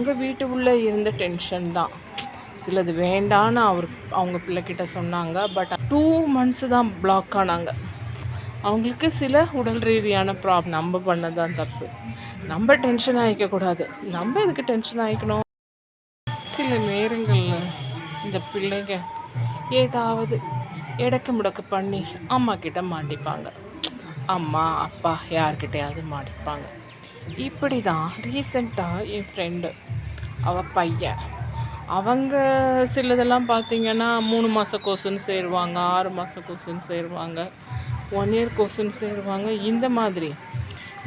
அவங்க வீட்டு உள்ளே இருந்த டென்ஷன் தான். சிலது வேண்டான்னு அவங்க பிள்ளைக்கிட்ட சொன்னாங்க. பட் 2 months தான் பிளாக் ஆனாங்க. அவங்களுக்கு சில உடல் ரீதியான ப்ராப்ளம். நம்ம பண்ணதான் தப்பு. நம்ம டென்ஷன் ஆகிக்கக்கூடாது. நம்ம எதுக்கு டென்ஷன் ஆகிக்கணும்? சில நேரங்களில் இந்த பிள்ளைங்க ஏதாவது எடக்கு முடக்கு பண்ணி அம்மா கிட்ட மாட்டிப்பாங்க. அம்மா அப்பா யார்கிட்டையாவது மாட்டிப்பாங்க. இப்படி தான் ரீசெண்டாக என் ஃப்ரெண்டு அவள் பையன் அவங்க சிலதெல்லாம் பார்த்திங்கன்னா 3 மாத கோர்ஸுன்னு சேருவாங்க, 6 மாத கோர்ஸுன்னு சேருவாங்க, 1 year கோர்ஸுன்னு சேருவாங்க. இந்த மாதிரி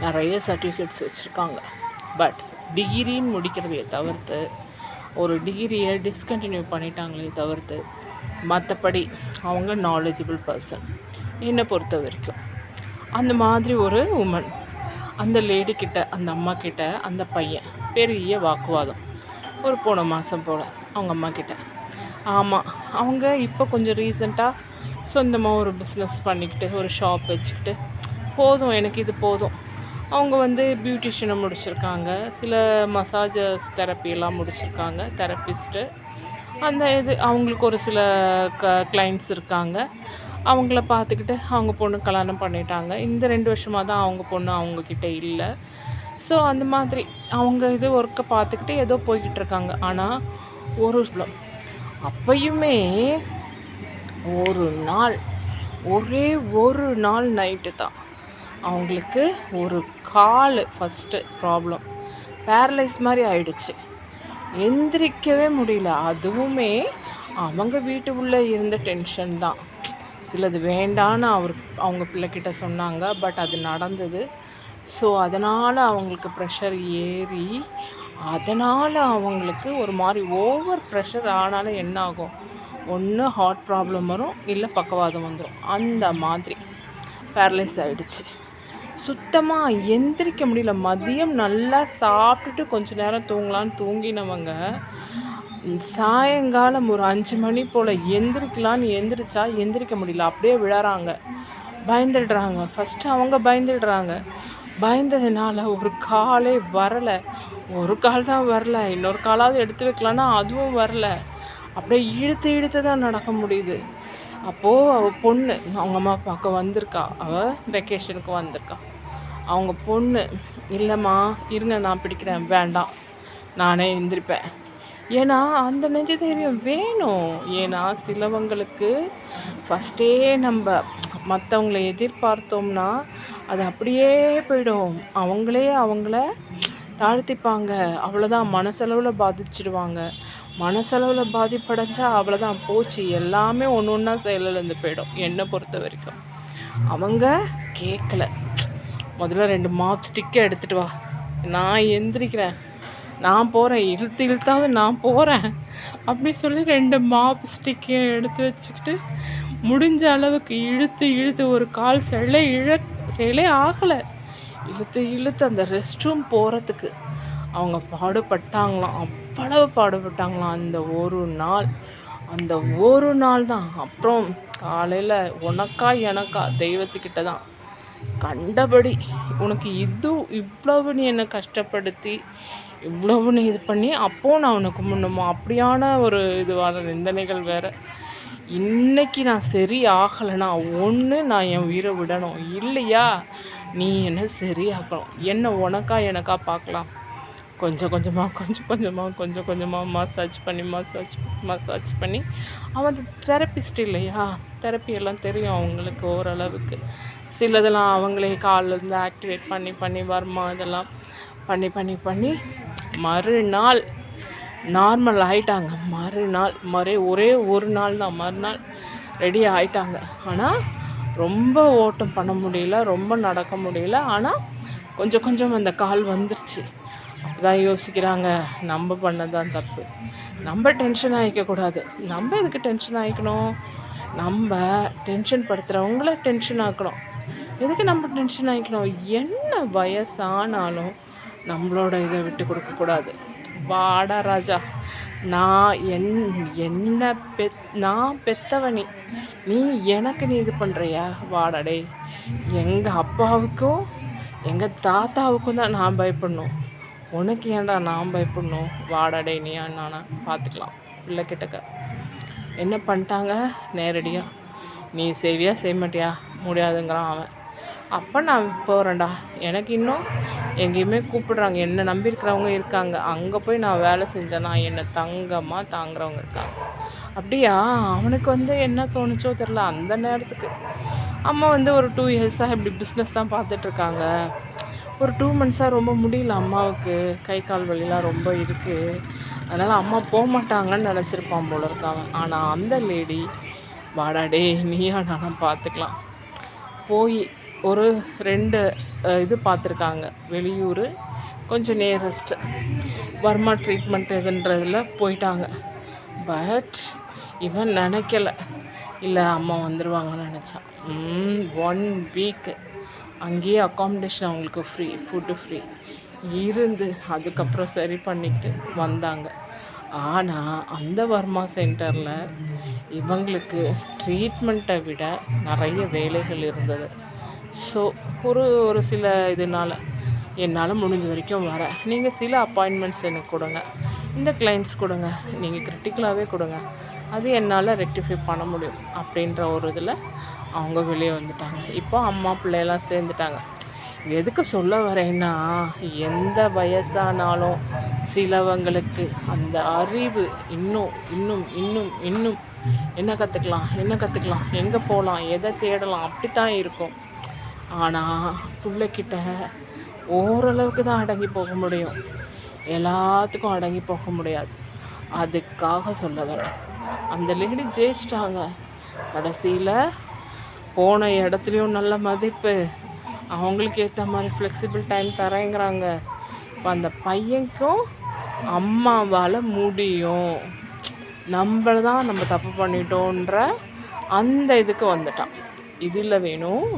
நிறைய சர்டிஃபிகேட்ஸ் வச்சுருக்காங்க. பட் டிகிரின்னு முடிக்கிறதையே தவிர்த்து ஒரு டிகிரியை டிஸ்கண்டினியூ பண்ணிட்டாங்களே தவிர்த்து மற்றபடி அவங்க நாலேஜபிள் பர்சன் என்னை பொறுத்த வரைக்கும். அந்த மாதிரி ஒரு உமன் அந்த லேடிக்கிட்ட அந்த அம்மா கிட்ட அந்த பையன் பெரிய வாக்குவாதம் ஒரு போன மாதம் போல் அவங்க அம்மா கிட்ட. ஆமாம், அவங்க இப்போ கொஞ்சம் ரீசெண்டாக சொந்தமாக ஒரு பிஸ்னஸ் பண்ணிக்கிட்டு ஒரு ஷாப் வச்சுக்கிட்டு போதும் எனக்கு இது போதும். அவங்க பியூட்டிஷியனை முடிச்சிருக்காங்க, சில மசாஜஸ் தெரப்பியெல்லாம் முடிச்சிருக்காங்க, தெரப்பிஸ்ட்டு. அந்த அவங்களுக்கு ஒரு சில கிளைண்ட்ஸ் இருக்காங்க. அவங்கள பார்த்துக்கிட்டு அவங்க பொண்ணு கல்யாணம் பண்ணிட்டாங்க. இந்த 2 வருஷமாக தான் அவங்க பொண்ணு அவங்கக்கிட்ட இல்லை. ஸோ அந்த மாதிரி அவங்க ஒர்க்கை பார்த்துக்கிட்டு ஏதோ போய்கிட்டு இருக்காங்க. ஆனால் அப்பயுமே ஒரே ஒரு நாள் நைட்டு தான் அவங்களுக்கு ஒரு கால் ஃபஸ்ட்டு ப்ராப்ளம் பேரலைஸ் மாதிரி ஆயிடுச்சு. எந்திரிக்கவே முடியல. அதுவுமே அவங்க வீட்டு உள்ளே இருந்த டென்ஷன் தான். சிலது வேண்டான்னு அவங்க பிள்ளைக்கிட்ட சொன்னாங்க. பட் அது நடந்தது. ஸோ அதனால் அவங்களுக்கு ப்ரெஷர் ஏறி அதனால் அவங்களுக்கு ஒரு மாதிரி ஓவர் ப்ரெஷர் ஆனாலும் என்ன ஆகும், ஒன்று ஹார்ட் ப்ராப்ளம் வரும், இல்லை பக்கவாதம் வந்துடும். அந்த மாதிரி பேரலைஸ் ஆகிடுச்சு. சுத்தமாக எந்திரிக்க முடியல. மதியம் நல்லா சாப்பிட்டுட்டு கொஞ்ச நேரம் தூங்கலான்னு தூங்கினவங்க சாயங்காலம் ஒரு 5 மணி போல் எந்திரிக்கலான்னு எந்திரிக்க முடியல. அப்படியே விழறாங்க, பயந்துடுறாங்க. ஃபஸ்ட்டு அவங்க பயந்துடுறாங்க. பயந்ததுனால ஒரு காலே வரலை. ஒரு கால் தான் வரல, இன்னொரு காலாவது எடுத்து வைக்கலான்னா அதுவும் வரல. அப்படியே இழுத்து தான் நடக்க முடியுது. அப்போது அவள் பொண்ணு அவங்க அம்மா பார்க்க வந்திருக்கா. அவள் வெக்கேஷனுக்கு வந்திருக்கா. அவங்க பொண்ணு, இல்லைம்மா இருங்க நான் பிடிக்கிறேன், வேண்டாம் நானே எந்திரிப்பேன். ஏன்னா அந்த நெஞ்ச தைரியம் வேணும். ஏன்னா சிலவங்களுக்கு ஃபஸ்ட்டே நம்ம மற்றவங்கள எதிர்பார்த்தோம்னா அது அப்படியே போயிடும். அவங்கள தாழ்த்திப்பாங்க. அவ்வளோதான், மனசளவில் பாதிச்சிடுவாங்க. மனசளவில் பாதிப்படைஞ்சா அவ்வளோதான், போச்சு. எல்லாமே ஒன்று ஒன்றா செயலிழந்து போயிடும். என்னை பொறுத்த வரைக்கும் அவங்க கேட்கல. முதல்ல 2 மாப் ஸ்டிக்கை எடுத்துகிட்டு வா, நான் எந்திரிக்கிறேன், நான் போகிறேன், இழுத்தாவது நான் போகிறேன் அப்படி சொல்லி 2 மாப் ஸ்டிக்கையும் எடுத்து வச்சுக்கிட்டு முடிஞ்ச அளவுக்கு இழுத்து ஒரு கால் செயலே ஆகலை. இழுத்து அந்த ரெஸ்ட் ரூம் போகிறதுக்கு அவங்க பாடுபட்டாங்களாம். அவ்வளவு பாடுபட்டாங்களாம் அந்த ஒரு நாள் தான். அப்புறம் காலையில் உனக்கா எனக்கா தெய்வத்துக்கிட்ட தான் கண்டபடி உனக்கு இவ்வளவு நீ என்னை கஷ்டப்படுத்தி இவ்வளவு நீ இது பண்ணி அப்போது நான் உனக்கு முன்னமோ அப்படியான ஒரு இதுவான நிந்தனைகள் வேறு. இன்றைக்கி நான் சரி ஆகலைன்னா ஒன்று நான் என் உயிரை விடணும், இல்லையா நீ என்ன சரியாக்கணும். என்ன உனக்கா எனக்கா பார்க்கலாம். கொஞ்சம் கொஞ்சமாக மசாஜ் பண்ணி அவன் தெரப்பிஸ்ட் இல்லையா, தெரப்பி எல்லாம் தெரியும் அவங்களுக்கு ஓரளவுக்கு. சிலதெல்லாம் அவங்களே காலிலேருந்து ஆக்டிவேட் பண்ணி வர்மா இதெல்லாம் பண்ணி மறுநாள் நார்மல் ஆகிட்டாங்க. ஒரே ஒரு நாள் தான், மறுநாள் ரெடி ஆகிட்டாங்க. ஆனால் ரொம்ப ஓட்டம் பண்ண முடியல, ரொம்ப நடக்க முடியல. ஆனால் கொஞ்சம் அந்த கால் வந்துருச்சு. அப்போதான் யோசிக்கிறாங்க, நம்ம பண்ணதான் தப்பு. நம்ம டென்ஷன் ஆகிக்கக்கூடாது. நம்ம எதுக்கு டென்ஷன் ஆகிக்கணும்? நம்ம டென்ஷன் படுத்துகிறவங்கள டென்ஷன் ஆக்கணும். எதுக்கு நம்ம டென்ஷன் ஆகிக்கணும்? என்ன வயசானாலும் நம்மளோட இதை விட்டு கொடுக்கக்கூடாது. வாடா ராஜா, நான் பெத்தவனி, நீ எனக்கு நீ இது பண்ணுறியா, வாடாடே. எங்கள் அப்பாவுக்கும் எங்கள் தாத்தாவுக்கும் தான் நான் பயப்படணும். உனக்கு ஏன்டா நான் பயப்படணும், வாடா டேய் நீயா நானா பார்த்துக்கலாம் பிள்ளை கிட்டக்க. என்ன பண்ணிட்டாங்க நேரடியாக, நீ செய்வியா செய்ய மாட்டியா, முடியாதுங்கிறான் அவன். அப்போ நான் போகிறேன்டா, எனக்கு இன்னும் எங்கேயுமே கூப்பிடுறாங்க, என்னை நம்பியிருக்கிறவங்க இருக்காங்க, அங்கே போய் நான் வேலை செஞ்சேன்னா என்னை தங்கமாக தாங்குறவங்க இருக்காங்க. அப்படியா, அவனுக்கு என்ன தோணுச்சோ தெரில அந்த நேரத்துக்கு. அம்மா ஒரு 2 இயர்ஸாக இப்படி பிஸ்னஸ் தான் பார்த்துட்ருக்காங்க. ஒரு 2 மந்த்ஸாக ரொம்ப முடியல அம்மாவுக்கு, கை கால் வலிலாம் ரொம்ப இருக்குது. அதனால் அம்மா போக மாட்டாங்கன்னு நினச்சிருப்பான் போல இருக்காங்க. ஆனால் அந்த லேடி வாடா டே நீயா நானா பார்த்துக்கலாம் போய் ஒரு 2 இது பார்த்துருக்காங்க வெளியூர், கொஞ்சம் நியரஸ்ட்டு வர்மா ட்ரீட்மெண்ட் இதுன்றதில் போயிட்டாங்க. பட் இவன் நினைக்கல, இல்லை அம்மா வந்துடுவாங்கன்னு நினச்சான். 1 வீக்கு அங்கேயே அக்காமடேஷன் அவங்களுக்கு ஃப்ரீ, ஃபுட்டு ஃப்ரீ இருந்து அதுக்கப்புறம் சரி பண்ணிக்கிட்டு வந்தாங்க. ஆனால் அந்த வர்மா சென்டரில் இவங்களுக்கு ட்ரீட்மெண்ட்டை விட நிறைய வேலைகள் இருந்தது. ஸோ ஒரு சில இதனால் என்னால் முடிஞ்ச வரைக்கும் வரேன், நீங்கள் சில அப்பாயின்மெண்ட்ஸ் எனக்கு கொடுங்க, இந்த கிளைண்ட்ஸ் கொடுங்க, நீங்கள் கிரிட்டிக்கலாகவே கொடுங்க, அது என்னால் ரெக்டிஃபை பண்ண முடியும் அப்படின்ற ஒரு இதில் அவங்க வெளியே வந்துட்டாங்க. இப்போ அம்மா பிள்ளையெல்லாம் சேர்ந்துட்டாங்க. எதுக்கு சொல்ல வரேன்னா, எந்த வயசானாலும் சிலவங்களுக்கு அந்த அறிவு இன்னும் இன்னும் இன்னும் இன்னும் என்ன கற்றுக்கலாம், எங்கே போகலாம், எதை தேடலாம், அப்படித்தான் இருக்கும். ஆனால் பிள்ளைக்கிட்ட ஓரளவுக்கு தான் அடங்கி போக முடியும், எல்லாத்துக்கும் அடங்கி போக முடியாது. அதுக்காக சொல்ல வரேன். அந்த லேடி ஜெயிச்சிட்டாங்க. கடைசியில் போன இடத்துலையும் நல்ல மதிப்பு, அவங்களுக்கு ஏற்ற மாதிரி ஃப்ளெக்சிபிள் டைம் தரேங்கிறாங்க. இப்போ அந்த பையனுக்கும் அம்மாவால் முடியும், நம்ம தப்பு பண்ணிட்டோன்ற அந்த இதுக்கு வந்துட்டான். இதில் வேணும்